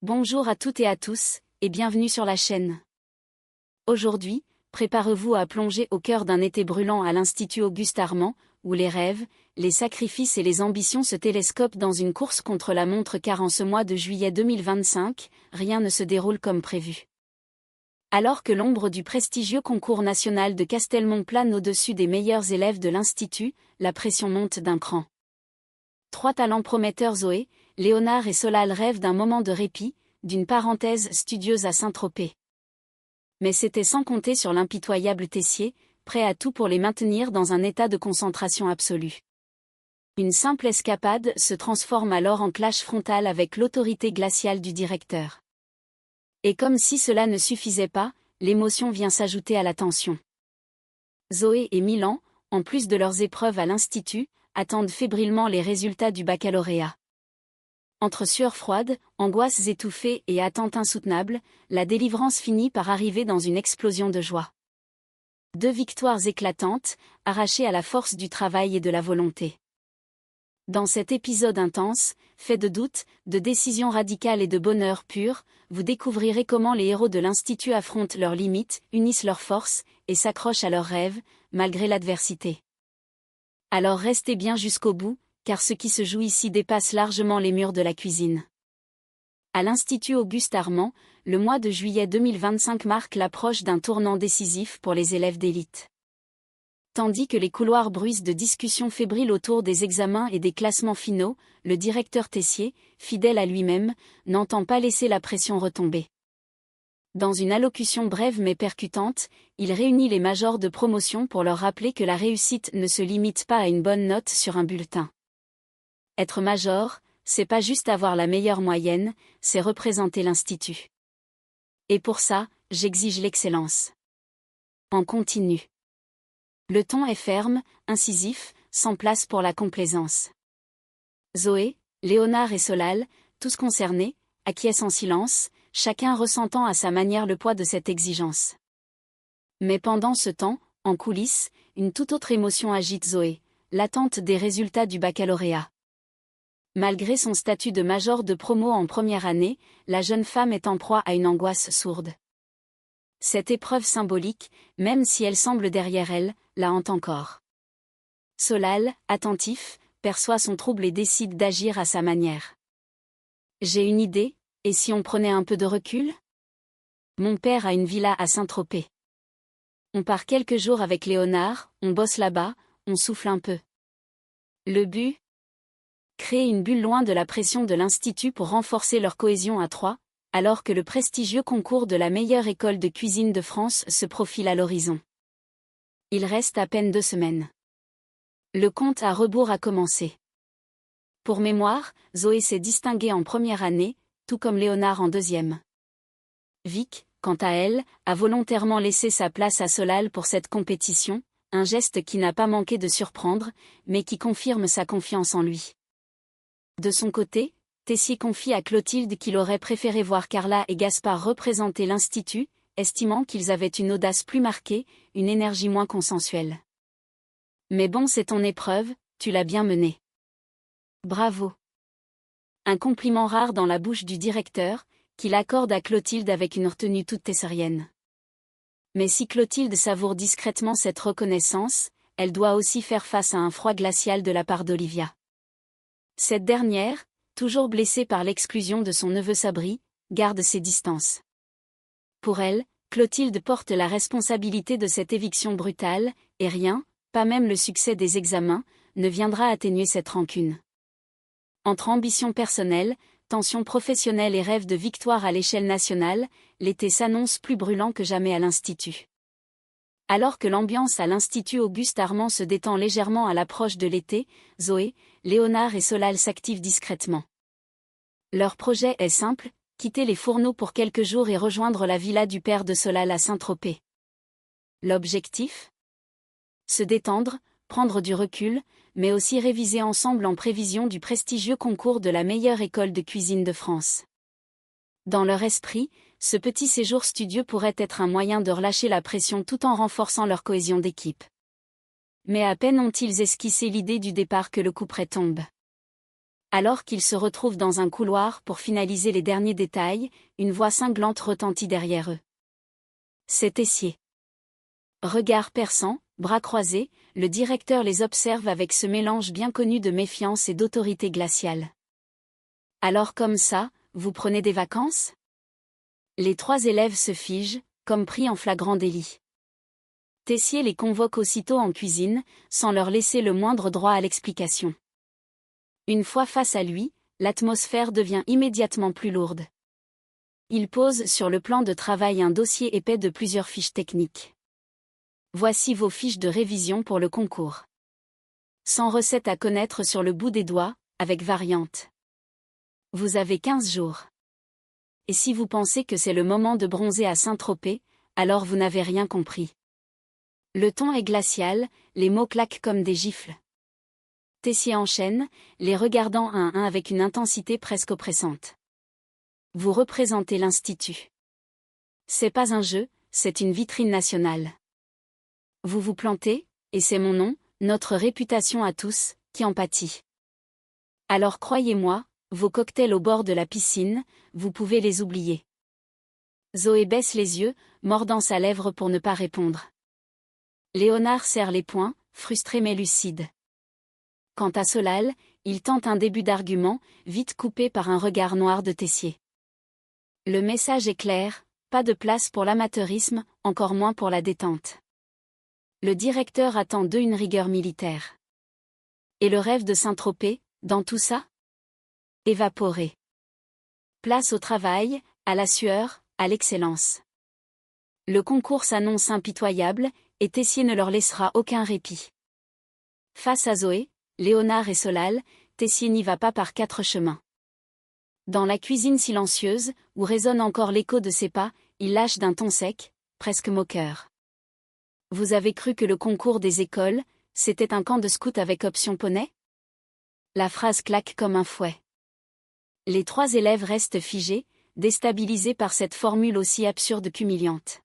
Bonjour à toutes et à tous, et bienvenue sur la chaîne. Aujourd'hui, préparez-vous à plonger au cœur d'un été brûlant à l'Institut Auguste Armand, où les rêves, les sacrifices et les ambitions se télescopent dans une course contre la montre car en ce mois de juillet 2025, rien ne se déroule comme prévu. Alors que l'ombre du prestigieux concours national de Castelmont plane au-dessus des meilleurs élèves de l'Institut, la pression monte d'un cran. Trois talents prometteurs Zoé, Léonard et Solal rêvent d'un moment de répit, d'une parenthèse studieuse à Saint-Tropez. Mais c'était sans compter sur l'impitoyable Tessier, prêt à tout pour les maintenir dans un état de concentration absolue. Une simple escapade se transforme alors en clash frontal avec l'autorité glaciale du directeur. Et comme si cela ne suffisait pas, l'émotion vient s'ajouter à la tension. Zoé et Milan, en plus de leurs épreuves à l'Institut, attendent fébrilement les résultats du baccalauréat. Entre sueur froide, angoisses étouffées et attentes insoutenables, la délivrance finit par arriver dans une explosion de joie. 2 victoires éclatantes, arrachées à la force du travail et de la volonté. Dans cet épisode intense, fait de doutes, de décisions radicales et de bonheur pur, vous découvrirez comment les héros de l'Institut affrontent leurs limites, unissent leurs forces, et s'accrochent à leurs rêves, malgré l'adversité. Alors restez bien jusqu'au bout, car ce qui se joue ici dépasse largement les murs de la cuisine. À l'Institut Auguste Armand, le mois de juillet 2025 marque l'approche d'un tournant décisif pour les élèves d'élite. Tandis que les couloirs bruissent de discussions fébriles autour des examens et des classements finaux, le directeur Tessier, fidèle à lui-même, n'entend pas laisser la pression retomber. Dans une allocution brève mais percutante, il réunit les majors de promotion pour leur rappeler que la réussite ne se limite pas à une bonne note sur un bulletin. Être major, c'est pas juste avoir la meilleure moyenne, c'est représenter l'Institut. Et pour ça, j'exige l'excellence. En continu. Le ton est ferme, incisif, sans place pour la complaisance. Zoé, Léonard et Solal, tous concernés, acquiescent en silence, chacun ressentant à sa manière le poids de cette exigence. Mais pendant ce temps, en coulisses, une toute autre émotion agite Zoé, l'attente des résultats du baccalauréat. Malgré son statut de major de promo en première année, la jeune femme est en proie à une angoisse sourde. Cette épreuve symbolique, même si elle semble derrière elle, la hante encore. Solal, attentif, perçoit son trouble et décide d'agir à sa manière. J'ai une idée, et si on prenait un peu de recul ? Mon père a une villa à Saint-Tropez. On part quelques jours avec Léonard, on bosse là-bas, on souffle un peu. Le but ? Créer une bulle loin de la pression de l'Institut pour renforcer leur cohésion à trois, alors que le prestigieux concours de la meilleure école de cuisine de France se profile à l'horizon. Il reste à peine 2 semaines. Le compte à rebours a commencé. Pour mémoire, Zoé s'est distinguée en première année, tout comme Léonard en deuxième. Vic, quant à elle, a volontairement laissé sa place à Solal pour cette compétition, un geste qui n'a pas manqué de surprendre, mais qui confirme sa confiance en lui. De son côté, Tessier confie à Clotilde qu'il aurait préféré voir Carla et Gaspard représenter l'Institut, estimant qu'ils avaient une audace plus marquée, une énergie moins consensuelle. Mais bon, c'est ton épreuve, tu l'as bien menée. Bravo. Un compliment rare dans la bouche du directeur, qu'il accorde à Clotilde avec une retenue toute tessérienne. Mais si Clotilde savoure discrètement cette reconnaissance, elle doit aussi faire face à un froid glacial de la part d'Olivia. Cette dernière, toujours blessée par l'exclusion de son neveu Sabri, garde ses distances. Pour elle, Clotilde porte la responsabilité de cette éviction brutale, et rien, pas même le succès des examens, ne viendra atténuer cette rancune. Entre ambition personnelle, tension professionnelle et rêve de victoire à l'échelle nationale, l'été s'annonce plus brûlant que jamais à l'Institut. Alors que l'ambiance à l'Institut Auguste Armand se détend légèrement à l'approche de l'été, Zoé, Léonard et Solal s'activent discrètement. Leur projet est simple, quitter les fourneaux pour quelques jours et rejoindre la villa du père de Solal à Saint-Tropez. L'objectif ? Se détendre, prendre du recul, mais aussi réviser ensemble en prévision du prestigieux concours de la meilleure école de cuisine de France. Dans leur esprit, ce petit séjour studieux pourrait être un moyen de relâcher la pression tout en renforçant leur cohésion d'équipe. Mais à peine ont-ils esquissé l'idée du départ que le couperet tombe. Alors qu'ils se retrouvent dans un couloir pour finaliser les derniers détails, une voix cinglante retentit derrière eux. C'est Tessier. Regard perçant, bras croisés, le directeur les observe avec ce mélange bien connu de méfiance et d'autorité glaciale. Alors comme ça, vous prenez des vacances ? Les 3 élèves se figent, comme pris en flagrant délit. Tessier les convoque aussitôt en cuisine, sans leur laisser le moindre droit à l'explication. Une fois face à lui, l'atmosphère devient immédiatement plus lourde. Il pose sur le plan de travail un dossier épais de plusieurs fiches techniques. Voici vos fiches de révision pour le concours. 100 recettes à connaître sur le bout des doigts, avec variantes. Vous avez 15 jours. Et si vous pensez que c'est le moment de bronzer à Saint-Tropez, alors vous n'avez rien compris. Le ton est glacial, les mots claquent comme des gifles. Tessier enchaîne, les regardant un à un avec une intensité presque oppressante. Vous représentez l'Institut. C'est pas un jeu, c'est une vitrine nationale. Vous vous plantez, et c'est mon nom, notre réputation à tous, qui en pâtit. Alors croyez-moi, vos cocktails au bord de la piscine, vous pouvez les oublier. Zoé baisse les yeux, mordant sa lèvre pour ne pas répondre. Léonard serre les poings, frustré mais lucide. Quant à Solal, il tente un début d'argument, vite coupé par un regard noir de Tessier. Le message est clair, pas de place pour l'amateurisme, encore moins pour la détente. Le directeur attend d'eux une rigueur militaire. Et le rêve de Saint-Tropez, dans tout ça ? Évaporé. Place au travail, à la sueur, à l'excellence. Le concours s'annonce impitoyable, et Tessier ne leur laissera aucun répit. Face à Zoé, Léonard et Solal, Tessier n'y va pas par 4 chemins. Dans la cuisine silencieuse, où résonne encore l'écho de ses pas, il lâche d'un ton sec, presque moqueur. Vous avez cru que le concours des écoles, c'était un camp de scouts avec option poney ? La phrase claque comme un fouet. Les 3 élèves restent figés, déstabilisés par cette formule aussi absurde qu'humiliante.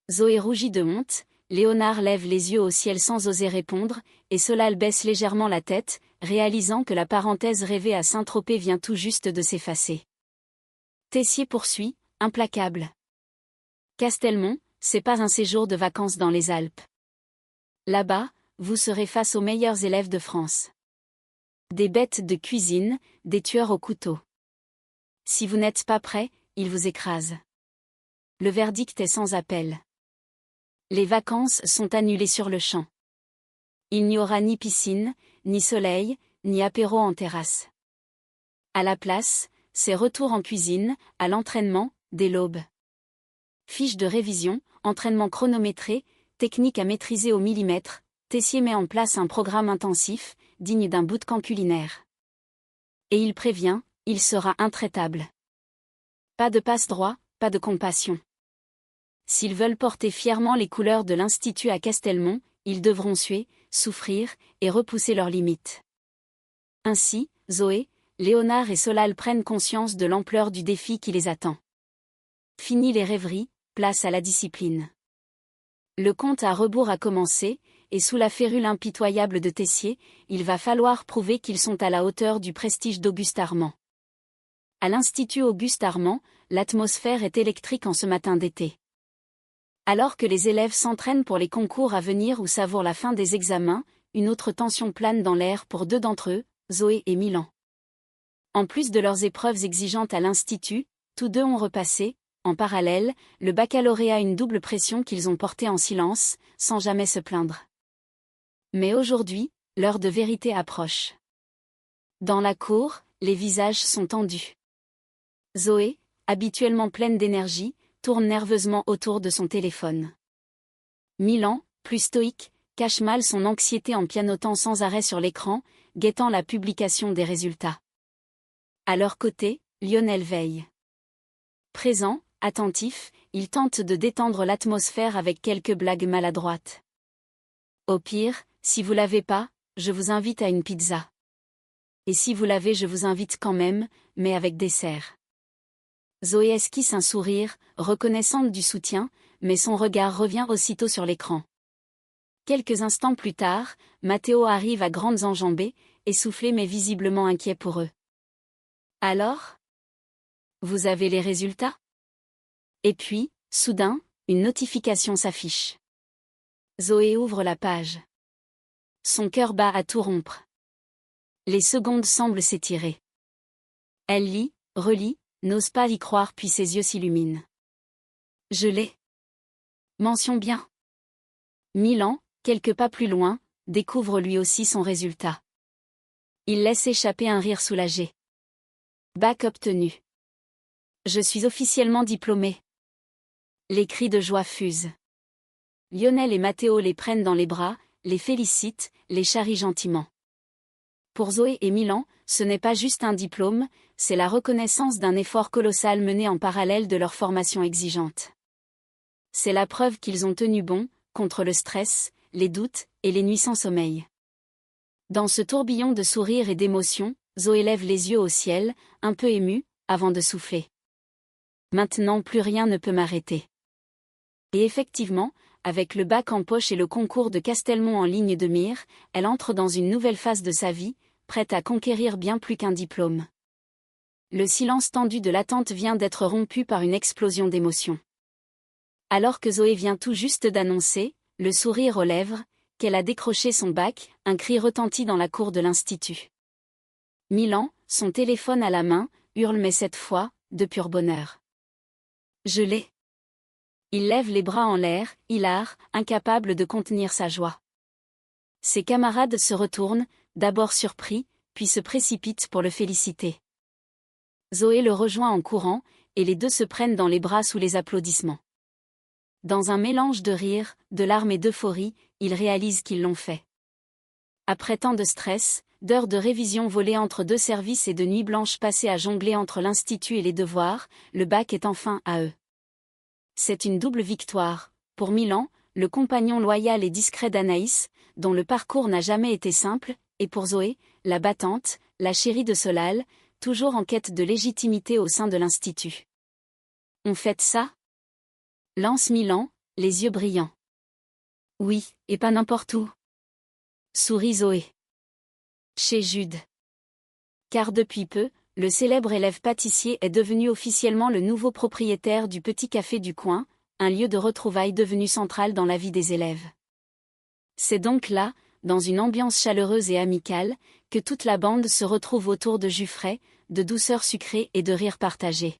Zoé rougit de honte, Léonard lève les yeux au ciel sans oser répondre, et Solal baisse légèrement la tête, réalisant que la parenthèse rêvée à Saint-Tropez vient tout juste de s'effacer. Tessier poursuit, implacable. Castelmont, c'est pas un séjour de vacances dans les Alpes. Là-bas, vous serez face aux meilleurs élèves de France. Des bêtes de cuisine, des tueurs au couteau. Si vous n'êtes pas prêts, ils vous écrasent. Le verdict est sans appel. Les vacances sont annulées sur le champ. Il n'y aura ni piscine, ni soleil, ni apéro en terrasse. À la place, c'est retour en cuisine, à l'entraînement, dès l'aube. Fiche de révision, entraînement chronométré, technique à maîtriser au millimètre, Tessier met en place un programme intensif, digne d'un bootcamp culinaire. Et il prévient, il sera intraitable. Pas de passe-droit, pas de compassion. S'ils veulent porter fièrement les couleurs de l'Institut à Castelmont, ils devront suer, souffrir, et repousser leurs limites. Ainsi, Zoé, Léonard et Solal prennent conscience de l'ampleur du défi qui les attend. Fini les rêveries, place à la discipline. Le compte à rebours a commencé, et sous la férule impitoyable de Tessier, il va falloir prouver qu'ils sont à la hauteur du prestige d'Auguste Armand. À l'Institut Auguste Armand, l'atmosphère est électrique en ce matin d'été. Alors que les élèves s'entraînent pour les concours à venir ou savourent la fin des examens, une autre tension plane dans l'air pour 2 d'entre eux, Zoé et Milan. En plus de leurs épreuves exigeantes à l'Institut, tous 2 ont repassé, en parallèle, le baccalauréat, une double pression qu'ils ont portée en silence, sans jamais se plaindre. Mais aujourd'hui, l'heure de vérité approche. Dans la cour, les visages sont tendus. Zoé, habituellement pleine d'énergie, tourne nerveusement autour de son téléphone. Milan, plus stoïque, cache mal son anxiété en pianotant sans arrêt sur l'écran, guettant la publication des résultats. À leur côté, Lionel veille. Présent, attentif, il tente de détendre l'atmosphère avec quelques blagues maladroites. Au pire, si vous l'avez pas, je vous invite à une pizza. Et si vous l'avez, je vous invite quand même, mais avec dessert. Zoé esquisse un sourire, reconnaissante du soutien, mais son regard revient aussitôt sur l'écran. Quelques instants plus tard, Matteo arrive à grandes enjambées, essoufflés mais visiblement inquiets pour eux. Alors? Vous avez les résultats? Et puis, soudain, une notification s'affiche. Zoé ouvre la page. Son cœur bat à tout rompre. Les secondes semblent s'étirer. Elle lit, relit, n'ose pas y croire puis ses yeux s'illuminent. Je l'ai. Mention bien. Milan, quelques pas plus loin, découvre lui aussi son résultat. Il laisse échapper un rire soulagé. Bac obtenu. Je suis officiellement diplômé. Les cris de joie fusent. Lionel et Matteo les prennent dans les bras, les félicitent, les charrient gentiment. Pour Zoé et Milan, ce n'est pas juste un diplôme, c'est la reconnaissance d'un effort colossal mené en parallèle de leur formation exigeante. C'est la preuve qu'ils ont tenu bon, contre le stress, les doutes, et les nuits sans sommeil. Dans ce tourbillon de sourires et d'émotions, Zoé lève les yeux au ciel, un peu émue, avant de souffler. Maintenant plus rien ne peut m'arrêter. Et effectivement, avec le bac en poche et le concours de Castelmont en ligne de mire, elle entre dans une nouvelle phase de sa vie, prête à conquérir bien plus qu'un diplôme. Le silence tendu de l'attente vient d'être rompu par une explosion d'émotions. Alors que Zoé vient tout juste d'annoncer, le sourire aux lèvres, qu'elle a décroché son bac, un cri retentit dans la cour de l'institut. Milan, son téléphone à la main, hurle mais cette fois, de pur bonheur. Je l'ai. Il lève les bras en l'air, hilar, incapable de contenir sa joie. Ses camarades se retournent, d'abord surpris, puis se précipitent pour le féliciter. Zoé le rejoint en courant, et les deux se prennent dans les bras sous les applaudissements. Dans un mélange de rire, de larmes et d'euphorie, ils réalisent qu'ils l'ont fait. Après tant de stress, d'heures de révision volées entre deux services et de nuits blanches passées à jongler entre l'institut et les devoirs, le bac est enfin à eux. C'est une double victoire, pour Milan, le compagnon loyal et discret d'Anaïs, dont le parcours n'a jamais été simple, et pour Zoé, la battante, la chérie de Solal, toujours en quête de légitimité au sein de l'institut. On fête ça? Lance Milan, les yeux brillants. Oui, et pas n'importe où. Sourit Zoé. Chez Jude. Car depuis peu, le célèbre élève pâtissier est devenu officiellement le nouveau propriétaire du petit café du coin, un lieu de retrouvailles devenu central dans la vie des élèves. C'est donc là, dans une ambiance chaleureuse et amicale, que toute la bande se retrouve autour de jus frais, de douceurs sucrées et de rires partagés.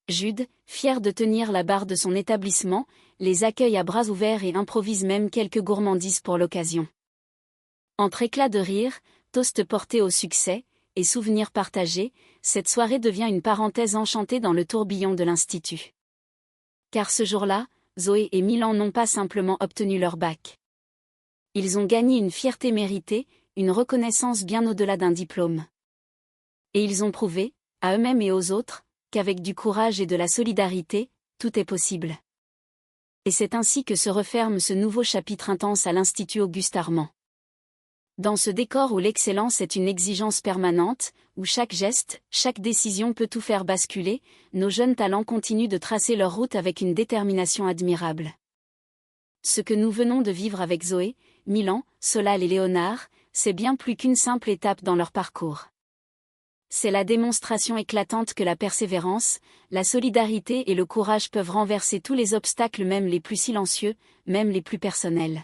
Jude, fier de tenir la barre de son établissement, les accueille à bras ouverts et improvise même quelques gourmandises pour l'occasion. Entre éclats de rire, toasts portés au succès, et souvenirs partagés, cette soirée devient une parenthèse enchantée dans le tourbillon de l'institut. Car ce jour-là, Zoé et Milan n'ont pas simplement obtenu leur bac. Ils ont gagné une fierté méritée, une reconnaissance bien au-delà d'un diplôme. Et ils ont prouvé, à eux-mêmes et aux autres, qu'avec du courage et de la solidarité, tout est possible. Et c'est ainsi que se referme ce nouveau chapitre intense à l'Institut Auguste Armand. Dans ce décor où l'excellence est une exigence permanente, où chaque geste, chaque décision peut tout faire basculer, nos jeunes talents continuent de tracer leur route avec une détermination admirable. Ce que nous venons de vivre avec Zoé, Milan, Solal et Léonard, c'est bien plus qu'une simple étape dans leur parcours. C'est la démonstration éclatante que la persévérance, la solidarité et le courage peuvent renverser tous les obstacles, même les plus silencieux, même les plus personnels.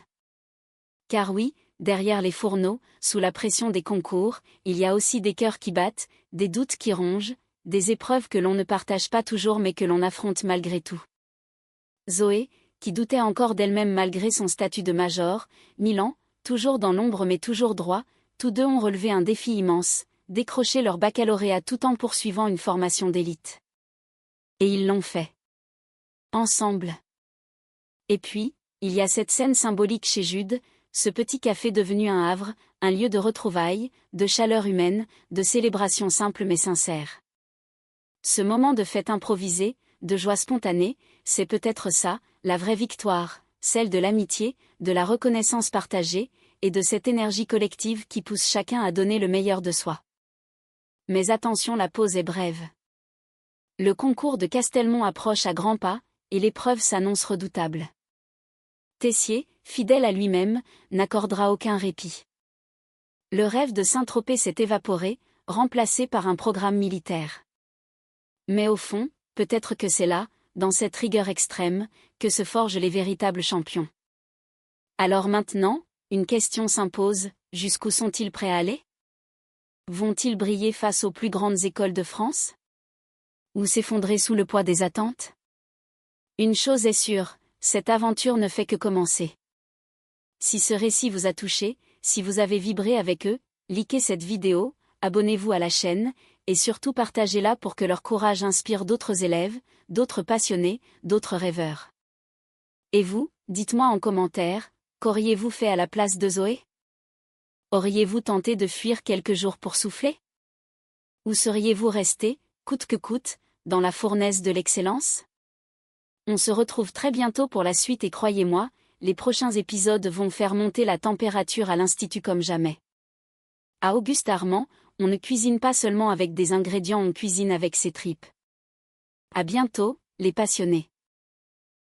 Car oui, derrière les fourneaux, sous la pression des concours, il y a aussi des cœurs qui battent, des doutes qui rongent, des épreuves que l'on ne partage pas toujours mais que l'on affronte malgré tout. Zoé, qui doutait encore d'elle-même malgré son statut de major, Milan, toujours dans l'ombre mais toujours droit, tous deux ont relevé un défi immense, décrocher leur baccalauréat tout en poursuivant une formation d'élite. Et ils l'ont fait. Ensemble. Et puis, il y a cette scène symbolique chez Jude, ce petit café devenu un havre, un lieu de retrouvailles, de chaleur humaine, de célébration simple mais sincère. Ce moment de fête improvisée, de joie spontanée, c'est peut-être ça, la vraie victoire, celle de l'amitié, de la reconnaissance partagée, et de cette énergie collective qui pousse chacun à donner le meilleur de soi. Mais attention, la pause est brève. Le concours de Castelmont approche à grands pas, et l'épreuve s'annonce redoutable. Tessier, fidèle à lui-même, n'accordera aucun répit. Le rêve de Saint-Tropez s'est évaporé, remplacé par un programme militaire. Mais au fond, peut-être que c'est là, dans cette rigueur extrême, que se forgent les véritables champions. Alors maintenant, une question s'impose, jusqu'où sont-ils prêts à aller? Vont-ils briller face aux plus grandes écoles de France? Ou s'effondrer sous le poids des attentes? Une chose est sûre, cette aventure ne fait que commencer. Si ce récit vous a touché, si vous avez vibré avec eux, likez cette vidéo, abonnez-vous à la chaîne, et surtout partagez-la pour que leur courage inspire d'autres élèves, d'autres passionnés, d'autres rêveurs. Et vous, dites-moi en commentaire, qu'auriez-vous fait à la place de Zoé? Auriez-vous tenté de fuir quelques jours pour souffler? Ou seriez-vous resté, coûte que coûte, dans la fournaise de l'excellence? On se retrouve très bientôt pour la suite et croyez-moi, les prochains épisodes vont faire monter la température à l'Institut comme jamais. À Auguste Armand, on ne cuisine pas seulement avec des ingrédients, on cuisine avec ses tripes. À bientôt, les passionnés.